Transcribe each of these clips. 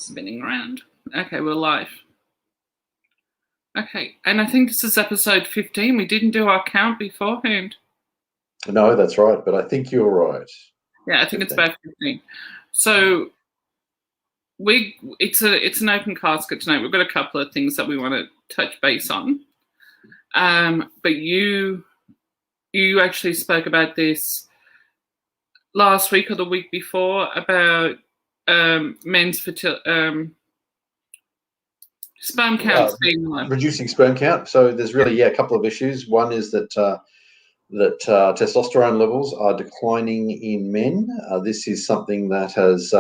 Spinning around. Okay, we're live. Okay, and I think this is episode 15. We didn't do our count beforehand. No, that's right, but I think you're right. Yeah, I think 15. It's about 15. So it's an open casket tonight. We've got a couple of things that we want to touch base on. But you actually spoke about this last week or the week before about men's fertility. Sperm counts being low. Reducing sperm count. So there's really a couple of issues. One is that testosterone levels are declining in men. This is something that has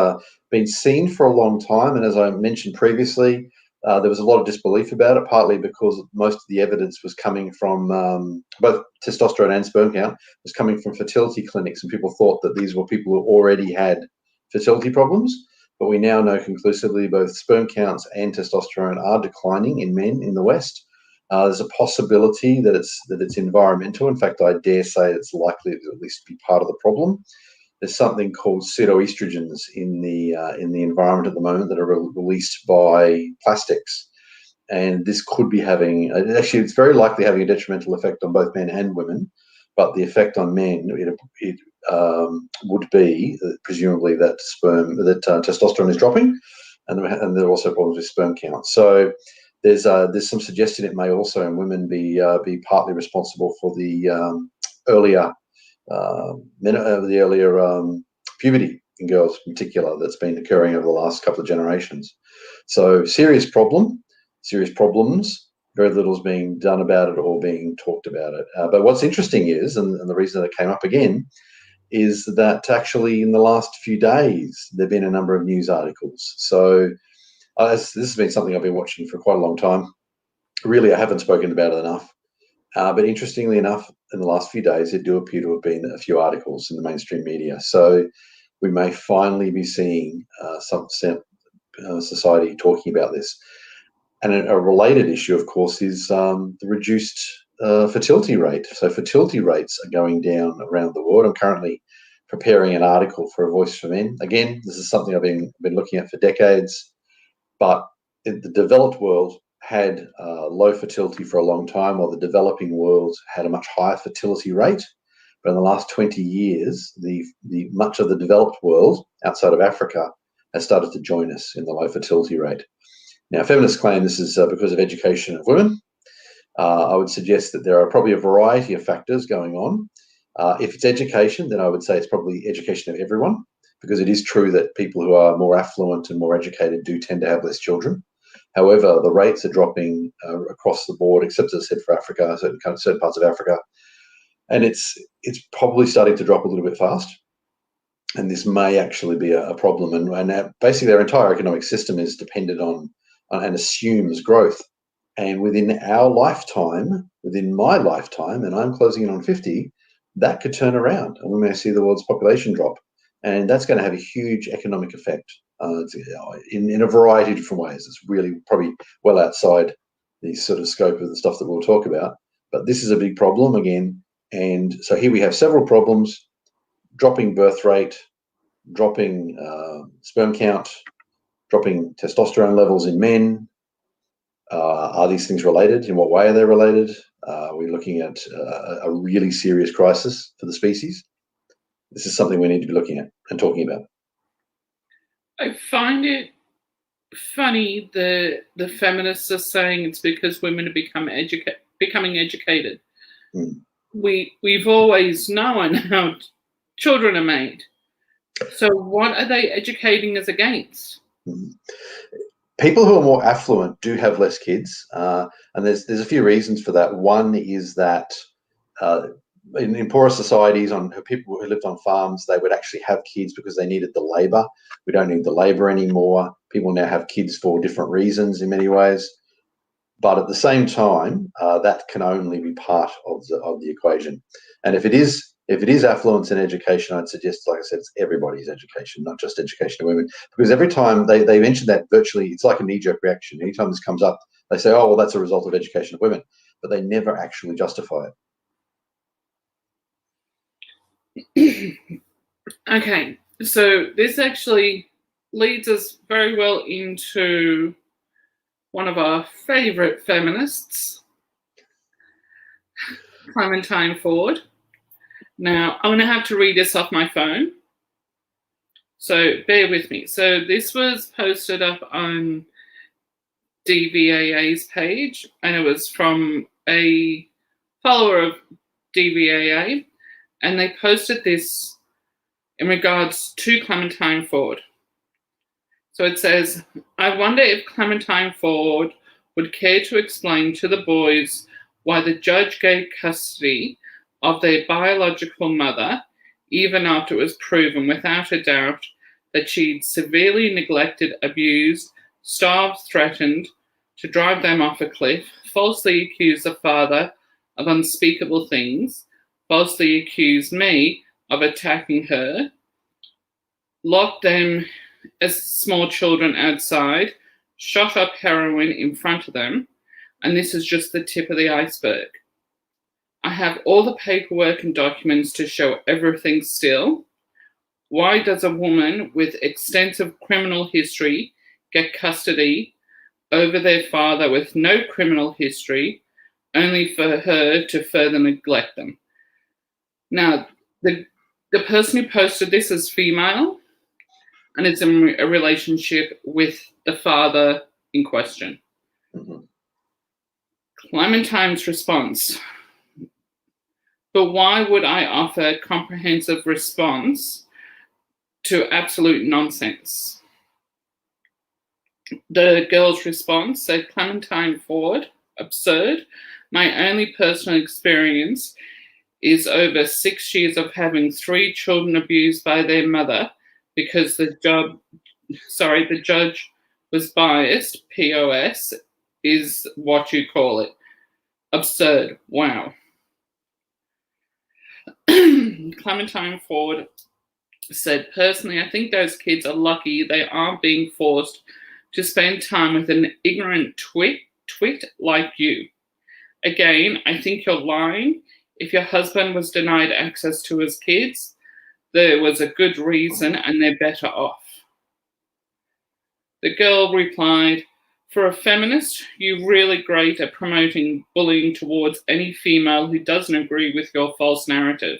been seen for a long time, and as I mentioned previously, there was a lot of disbelief about it, partly because most of the evidence was coming from both testosterone and sperm count was coming from fertility clinics, and people thought that these were people who already had fertility problems. But we now know conclusively both sperm counts and testosterone are declining in men in the West. There's a possibility that it's environmental. In fact, I dare say it's likely to at least be part of the problem. There's something called pseudoestrogens in the environment at the moment that are released by plastics, and this could be having actually it's very likely having a detrimental effect on both men and women. But the effect on men would be presumably that testosterone is dropping, and there are also problems with sperm count. So there's some suggestion it may also in women be partly responsible for the earlier puberty in girls in particular that's been occurring over the last couple of generations. So serious problems. Very little is being done about it or being talked about it. But what's interesting is, and the reason that it came up again, is that actually in the last few days there have been a number of news articles. So this has been something I've been watching for quite a long time. Really, I haven't spoken about it enough. But interestingly enough, in the last few days, there do appear to have been a few articles in the mainstream media. So we may finally be seeing some society talking about this. And a related issue, of course, is the reduced fertility rate. So fertility rates are going down around the world. I'm currently preparing an article for A Voice for Men. Again, this is something I've been looking at for decades. But the developed world had low fertility for a long time, while the developing world had a much higher fertility rate. But in the last 20 years, the much of the developed world outside of Africa has started to join us in the low fertility rate. Now, feminists claim this is because of education of women. I would suggest that there are probably a variety of factors going on. If it's education, then I would say it's probably education of everyone, because it is true that people who are more affluent and more educated do tend to have less children. However, the rates are dropping across the board, except as I said for Africa, certain parts of Africa, and it's probably starting to drop a little bit fast. And this may actually be a problem. And basically, our entire economic system is dependent on and assumes growth. And within our lifetime, within my lifetime, and I'm closing in on 50, that could turn around, and we may see the world's population drop, and that's going to have a huge economic effect in a variety of different ways. It's really probably well outside the sort of scope of the stuff that we'll talk about, but this is a big problem again. And so here we have several problems: dropping birth rate, dropping sperm count, dropping testosterone levels in men. Are these things related? In what way are they related? We're looking at a really serious crisis for the species. This is something we need to be looking at and talking about. I find it funny that the feminists are saying it's because women are becoming educated. We've always known how children are made. So what are they educating us against? People who are more affluent do have less kids, and there's a few reasons for that. One is that in poorer societies, on people who lived on farms, they would actually have kids because they needed the labour. We don't need the labour anymore. People now have kids for different reasons in many ways. But at the same time, that can only be part of the equation. And if it is affluence and education, I'd suggest, like I said, it's everybody's education, not just education of women. Because every time they mention that, virtually, it's like a knee-jerk reaction. Anytime this comes up, they say, oh, well, that's a result of education of women. But they never actually justify it. Okay, so this actually leads us very well into one of our favourite feminists, Clementine Ford. Now, I'm going to have to read this off my phone, so bear with me. So this was posted up on DVAA's page, and it was from a follower of DVAA, and they posted this in regards to Clementine Ford. So it says, I wonder if Clementine Ford would care to explain to the boys why the judge gave custody of their biological mother, even after it was proven without a doubt that she'd severely neglected, abused, starved, threatened to drive them off a cliff, falsely accused the father of unspeakable things, falsely accused me of attacking her, locked them as small children outside, shot up heroin in front of them, and this is just the tip of the iceberg. I have all the paperwork and documents to show everything still. Why does a woman with extensive criminal history get custody over their father with no criminal history, only for her to further neglect them? Now, the person who posted this is female, and it's in a relationship with the father in question. Mm-hmm. Clementine's response. But why would I offer a comprehensive response to absolute nonsense? The girl's response said, Clementine Ford, absurd. My only personal experience is over 6 years of having 3 children abused by their mother because the judge was biased. POS is what you call it. Absurd. Wow. Clementine Ford said, personally, I think those kids are lucky they aren't being forced to spend time with an ignorant twit like you. Again, I think you're lying. If your husband was denied access to his kids, there was a good reason and they're better off. The girl replied, for a feminist, you're really great at promoting bullying towards any female who doesn't agree with your false narrative.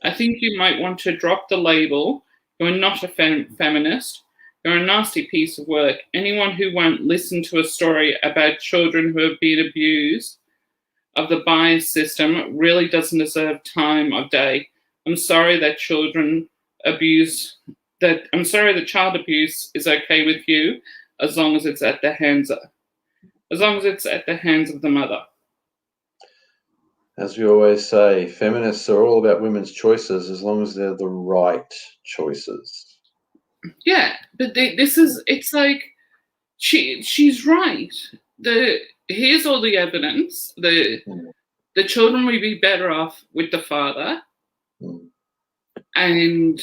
I think you might want to drop the label. You're not a feminist. You're a nasty piece of work. Anyone who won't listen to a story about children who have been abused of the bias system really doesn't deserve time of day. I'm sorry that child abuse is okay with you as long as it's at the hands of the mother. As we always say, feminists are all about women's choices as long as they're the right choices. Yeah, but it's like she's right. Here's all the evidence. The children would be better off with the father. And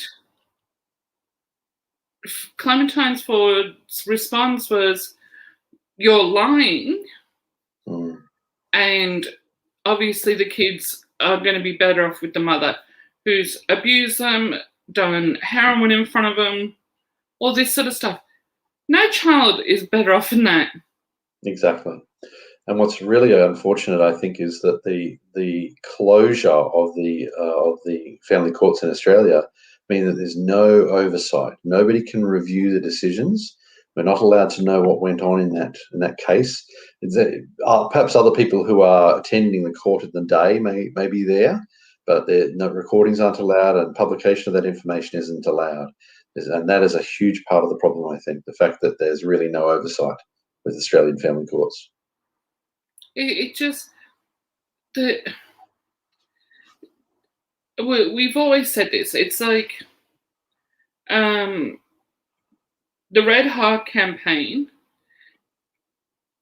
Clementine Ford's response was, you're lying. And obviously the kids are going to be better off with the mother who's abused them, done heroin in front of them, all this sort of stuff. No child is better off than that. Exactly. And what's really unfortunate, I think, is that the closure of the family courts in Australia mean that there's no oversight. Nobody can review the decisions. We're not allowed to know what went on in that case. Perhaps other people who are attending the court in the day may be there, but no recordings aren't allowed, and publication of that information isn't allowed. And that is a huge part of the problem, I think, the fact that there's really no oversight with Australian family courts. We've always said this. It's like the Red Heart campaign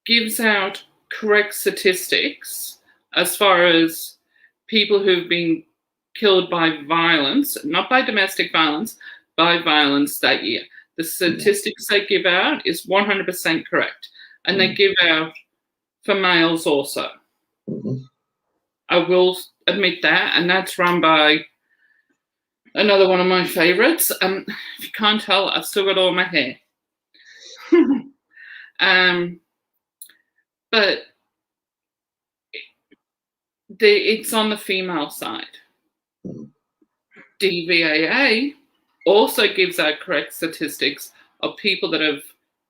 gives out correct statistics as far as people who've been killed by violence, not by domestic violence, by violence that year. The statistics they give out is 100% correct. And they give out for males also. I will admit that. And that's run by Another one of my favourites. If you can't tell, I've still got all my hair. But it's on the female side. DVAA also gives out correct statistics of people that have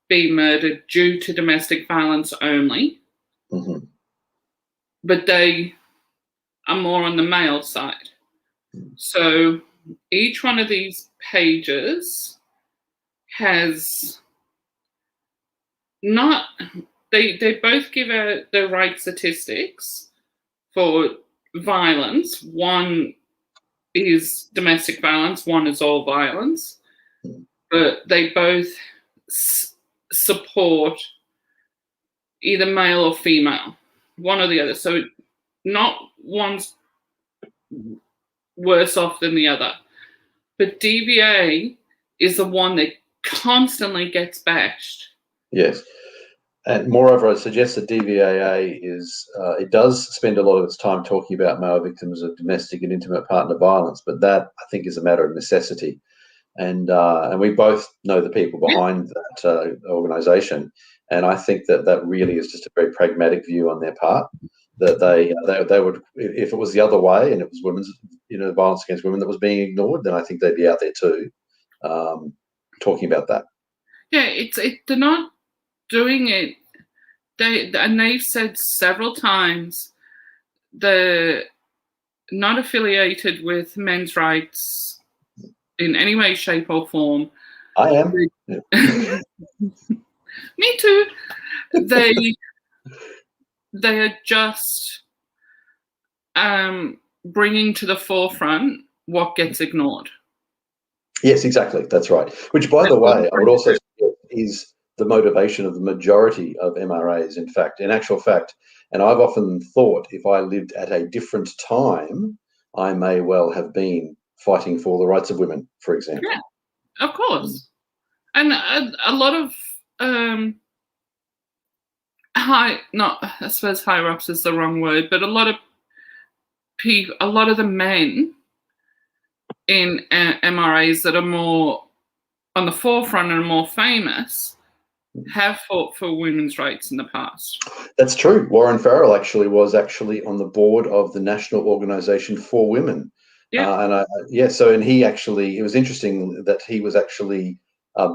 been murdered due to domestic violence only. Mm-hmm. But they are more on the male side. So each one of these pages has not, they both give out the right statistics for violence. One is domestic violence, one is all violence, but they both support either male or female, one or the other. So not one's worse off than the other. But DVA is the one that constantly gets bashed. Yes. And moreover, I suggest that DVAA is, it does spend a lot of its time talking about male victims of domestic and intimate partner violence, but that, I think, is a matter of necessity. And we both know the people behind that organisation. And I think that really is just a very pragmatic view on their part, that they would, if it was the other way and it was women's, violence against women that was being ignored, then I think they'd be out there too, talking about that. Yeah, they're not doing it. They've said several times they're not affiliated with men's rights in any way, shape, or form. I am. Yeah. Me too. They are just bringing to the forefront what gets ignored. Yes, exactly. That's right. Which, by the way, I would also say is the motivation of the majority of MRAs, in actual fact. And I've often thought if I lived at a different time, I may well have been fighting for the rights of women, for example. Yeah, of course. And a lot of I suppose higher ups is the wrong word, but a lot of the men in MRAs that are more on the forefront and are more famous have fought for women's rights in the past. That's true. Warren Farrell was on the board of the National Organisation for Women. Yeah. It was interesting that he was actually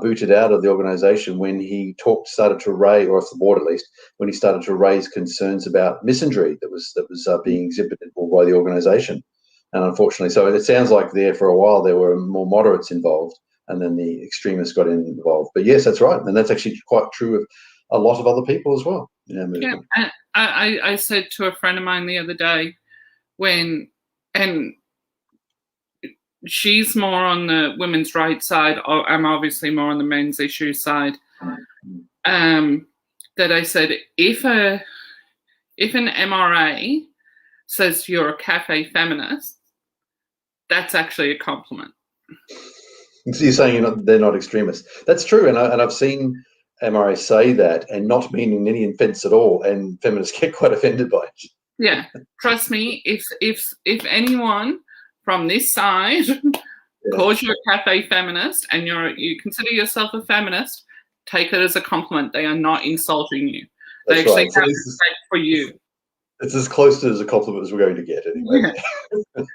booted out of the organisation when he started to raise, or off the board at least, when he started to raise concerns about misandry that was being exhibited by the organisation. And unfortunately, so it sounds like there for a while there were more moderates involved, and then the extremists got involved. But yes, that's right, and that's actually quite true of a lot of other people as well. Yeah, I said to a friend of mine the other day, and she's more on the women's rights side, I'm obviously more on the men's issue side, that I said, if an MRA says you're a cafe feminist, that's actually a compliment. So you're saying they're not extremists. That's true, and I've seen MRA say that and not meaning any offence at all, and feminists get quite offended by it. Yeah, trust me, if anyone from this side calls you a cafe feminist and you consider yourself a feminist, take it as a compliment. They are not insulting you. They actually have respect for you. It's as close to as a compliment as we're going to get, anyway.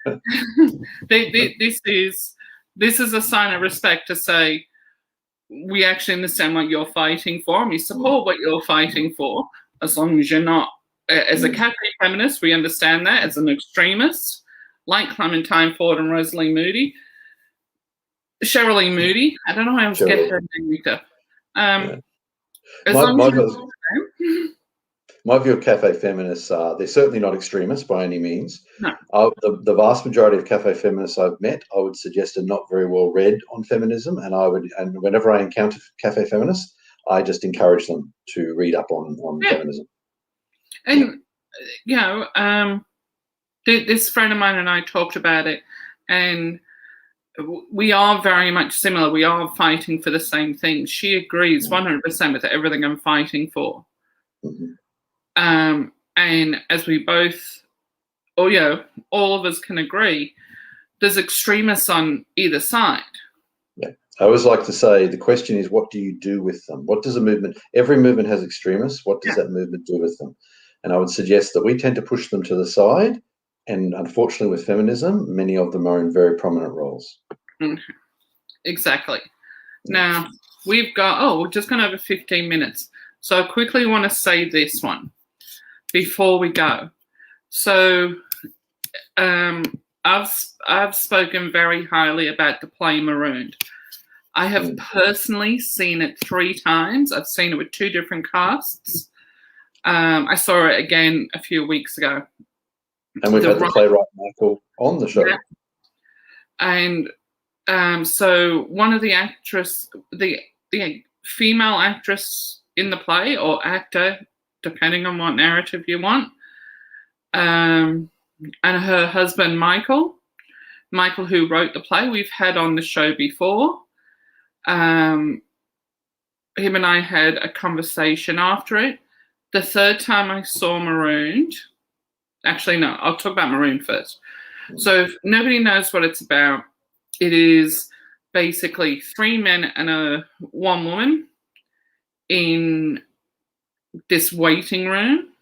Yeah. This is a sign of respect to say, we actually understand what you're fighting for, and we support what you're fighting for, as long as you're not, as a cafe feminist, we understand that. As an extremist, like Clementine Ford and Sherilyn Moody, I don't know how I was getting her name mixed up. My view of cafe feminists are they're certainly not extremists by any means. No. The vast majority of cafe feminists I've met, I would suggest, are not very well read on feminism, and whenever I encounter cafe feminists, I just encourage them to read up on feminism. And this friend of mine and I talked about it, and we are very much similar. We are fighting for the same things. She agrees 100% with everything I'm fighting for. Mm-hmm. And as we both, all of us can agree, there's extremists on either side. Yeah. I always like to say the question is, what do you do with them? What does a movement, every movement has extremists, what does that movement do with them? And I would suggest that we tend to push them to the side. And unfortunately, with feminism, many of them are in very prominent roles. Exactly. Now, we've got, we're just gone over 15 minutes. So I quickly want to say this one before we go. So I've spoken very highly about the play Marooned. I have personally seen it 3 times. I've seen it with 2 different casts. I saw it again a few weeks ago. And we've had the playwright Michael on the show. Yeah. And so one of the the female actress in the play, or actor, depending on what narrative you want, and her husband Michael, who wrote the play, we've had on the show before. Him and I had a conversation after it. The 3rd time I saw Marooned, actually no, I'll talk about Marooned first. So if nobody knows what it's about, it is basically 3 men and 1 woman in this waiting room.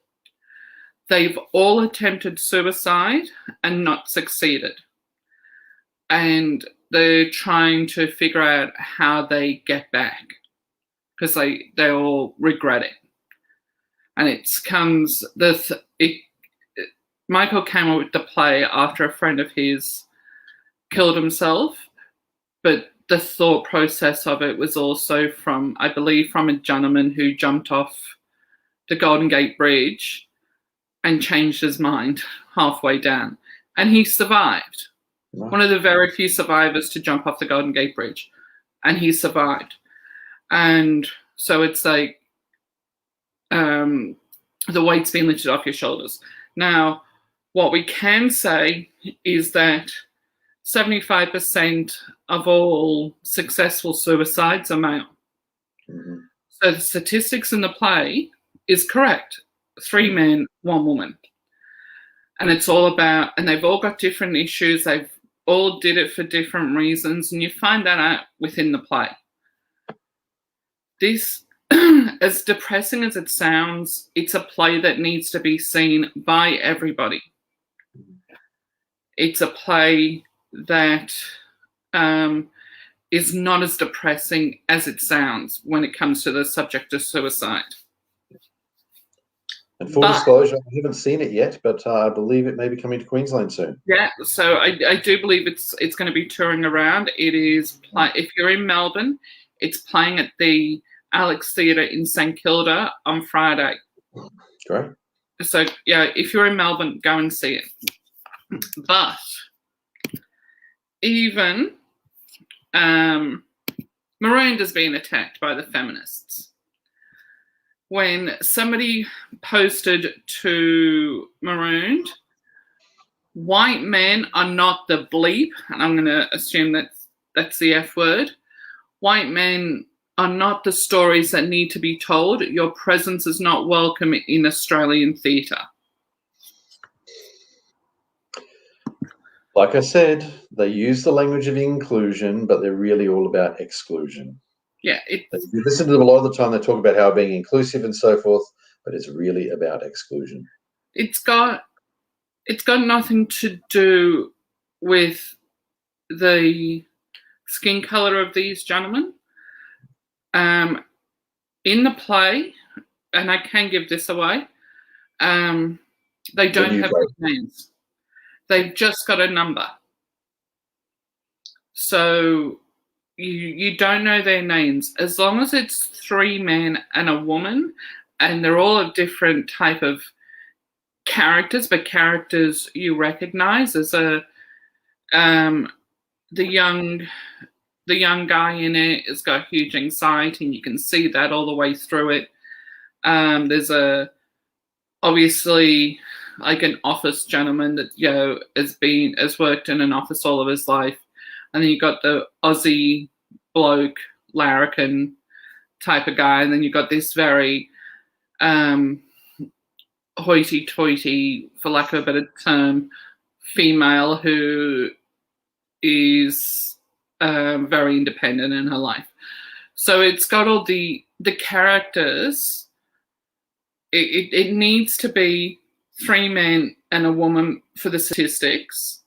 They've all attempted suicide and not succeeded. And they're trying to figure out how they get back, because they all regret it. And Michael came up with the play after a friend of his killed himself, but the thought process of it was also from a gentleman who jumped off the Golden Gate Bridge and changed his mind halfway down. And he survived. Wow. One of the very few survivors to jump off the Golden Gate Bridge. And he survived. And so it's like the weight's been lifted off your shoulders. Now, what we can say is that 75% of all successful suicides are male. Mm-hmm. So the statistics in the play is correct. 3 men, 1 woman. And it's all about, and they've all got different issues. They've all did it for different reasons. And you find that out within the play. This, as depressing as it sounds, it's a play that needs to be seen by everybody. It's a play that is not as depressing as it sounds when it comes to the subject of suicide. And full disclosure, I haven't seen it yet, but I believe it may be coming to Queensland soon. Yeah, so I do believe it's going to be touring around. It is, if you're in Melbourne, it's playing at the Alex Theatre in St Kilda on Friday. Great. So, yeah, if you're in Melbourne, go and see it. But even Marooned has been attacked by the feminists. When somebody posted to Marooned, white men are not the bleep, and I'm going to assume that's the F word. White men are not the stories that need to be told. Your presence is not welcome in Australian theatre. Like I said, they use the language of inclusion, but they're really all about exclusion. Yeah. You listen to them a lot of the time, they talk about how being inclusive and so forth, but it's really about exclusion. It's got nothing to do with the skin color of these gentlemen. In the play, and I can give this away, they don't have names. They've just got a number. So you don't know their names. As long as it's 3 men and a woman, and they're all a different type of characters, but characters you recognize as the young guy in it has got huge anxiety, and you can see that all the way through it. There's obviously like an office gentleman that has worked in an office all of his life, and then you got the Aussie bloke, larrikin type of guy, and then you got this very hoity-toity, for lack of a better term, female who is very independent in her life. So it's got all the characters. It needs to be 3 men and a woman for the statistics.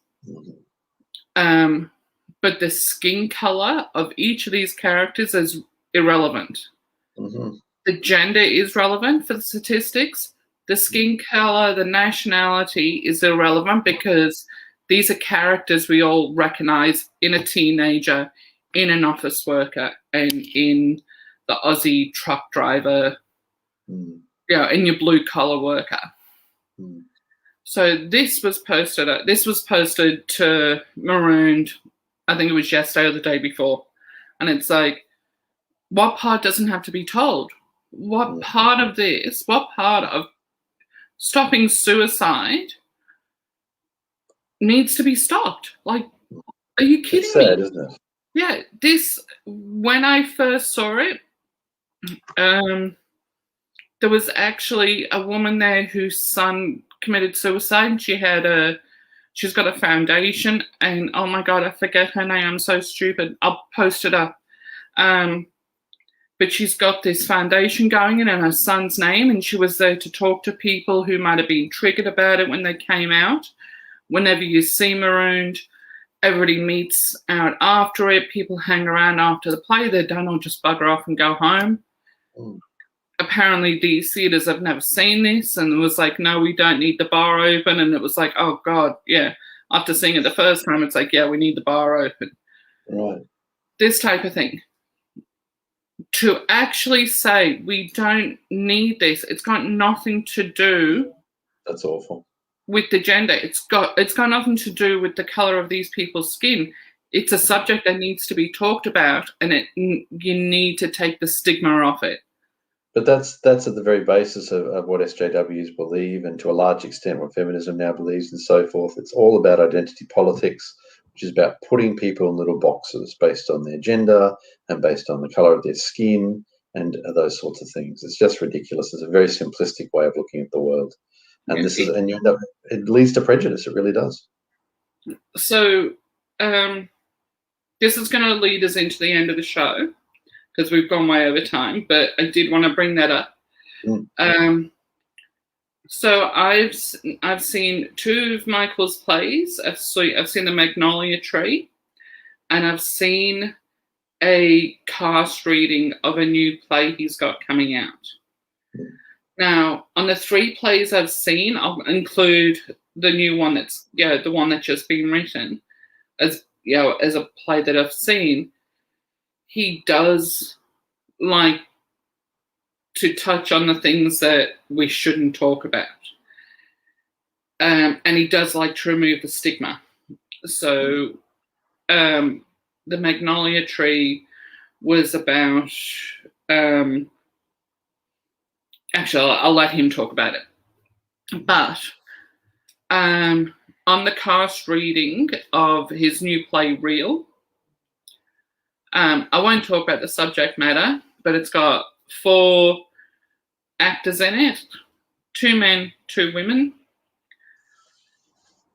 But the skin color of each of these characters is irrelevant. The gender is relevant for the statistics. The skin color, the nationality is irrelevant because these are characters we all recognize in a teenager, in an office worker, and in the Aussie truck driver, in your blue collar worker. So this was posted to Marooned, I think it was yesterday or the day before. And it's like, what part doesn't have to be told? What part of this, what part of stopping suicide needs to be stopped? Like, are you kidding me? It's sad, isn't it? Yeah, when I first saw it, there was actually a woman there whose son committed suicide. She's got a foundation, and oh my God, I forget her name. I'm so stupid. I'll post it up. But she's got this foundation going in her son's name, and she was there to talk to people who might have been triggered about it when they came out. Whenever you see Marooned, everybody meets out after it. People hang around after the play. They're done or just bugger off and go home. Apparently these theatres have never seen this, and it was like, no, we don't need the bar open. And it was like, oh God, yeah. After seeing it the first time, it's like, yeah, we need the bar open. Right. This type of thing. To actually say we don't need this, it's got nothing to do. That's awful. With the gender, it's got nothing to do with the color of these people's skin. It's a subject that needs to be talked about, and you need to take the stigma off it. But that's at the very basis of what SJWs believe, and to a large extent what feminism now believes, and so forth. It's all about identity politics, which is about putting people in little boxes based on their gender and based on the color of their skin and those sorts of things. It's just ridiculous. It's a very simplistic way of looking at the world. And it leads to prejudice. It really does. So this is going to lead us into the end of the show, because we've gone way over time, but I did want to bring that up. So I've seen 2 of Michael's plays. I've seen The Magnolia Tree, and I've seen a cast reading of a new play he's got coming out. Now, on the 3 plays I've seen, I'll include the new one the one that's just been written as a play that I've seen. He does like to touch on the things that we shouldn't talk about. And he does like to remove the stigma. So The Magnolia Tree was about... actually, I'll let him talk about it. But on the cast reading of his new play, Real, I won't talk about the subject matter, but it's got 4 actors in it, 2 men, 2 women.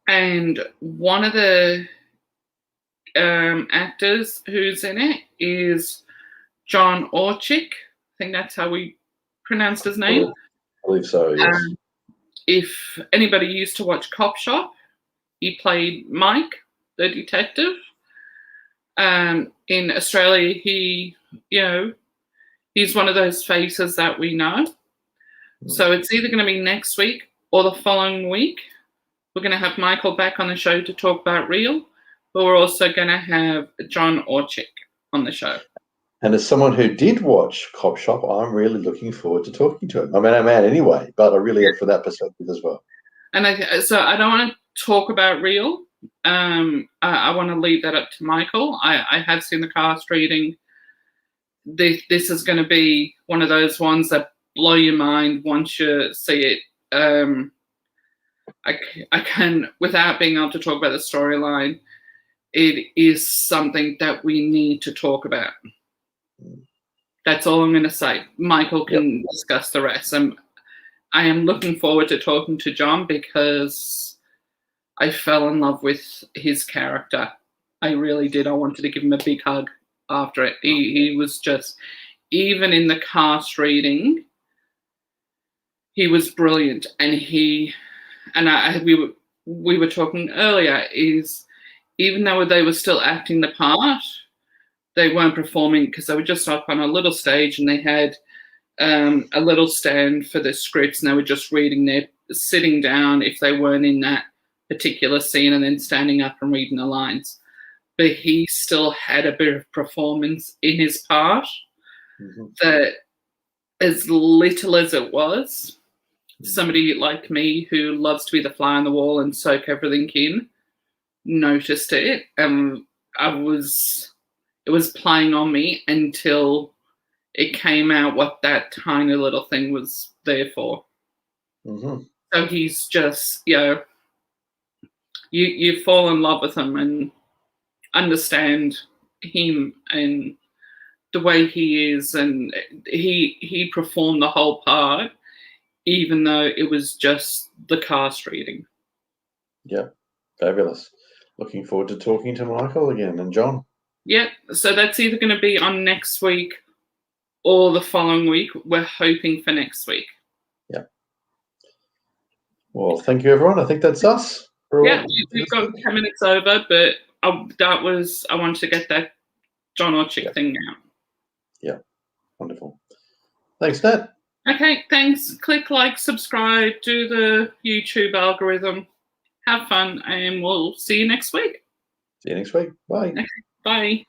And one of the actors who's in it is John Orchik. I think that's how we pronounced his name. I believe so, yes. If anybody used to watch Cop Shop, he played Mike, the detective. In Australia, he's one of those faces that we know. So it's either going to be next week or the following week. We're going to have Michael back on the show to talk about Real, but we're also going to have John Orchik on the show. And as someone who did watch Cop Shop, I'm really looking forward to talking to him. I mean, I'm out anyway, but I really am for that perspective as well. And so I don't want to talk about Real. I want to leave that up to Michael. I have seen the cast reading. This is going to be one of those ones that blow your mind once you see it. I can, without being able to talk about the storyline, it is something that we need to talk about. That's all I'm going to say. Michael can discuss the rest. I am looking forward to talking to John because I fell in love with his character I really did. I wanted to give him a big hug after it. He was just, even in the cast reading, he was brilliant. And we were talking earlier, is even though they were still acting the part, they weren't performing, because they were just up on a little stage and they had a little stand for the scripts, and they were just reading their, sitting down if they weren't in that particular scene, and then standing up and reading the lines. But he still had a bit of performance in his part, that, as little as it was, somebody like me who loves to be the fly on the wall and soak everything in, noticed it. It was playing on me until it came out what that tiny little thing was there for. So he's just, you fall in love with him and understand him and the way he is, and he performed the whole part, even though it was just the cast reading. Yeah, fabulous. Looking forward to talking to Michael again and John. Yeah, so that's either going to be on next week or the following week. We're hoping for next week. Yeah. Well, thank you, everyone. I think that's us. Yeah, we've got 10 minutes over, but I wanted to get that John or Chick thing out. Yeah, wonderful. Thanks, Nat. Okay, thanks. Click like, subscribe, do the YouTube algorithm. Have fun, and we'll see you next week. See you next week. Bye. Okay, bye.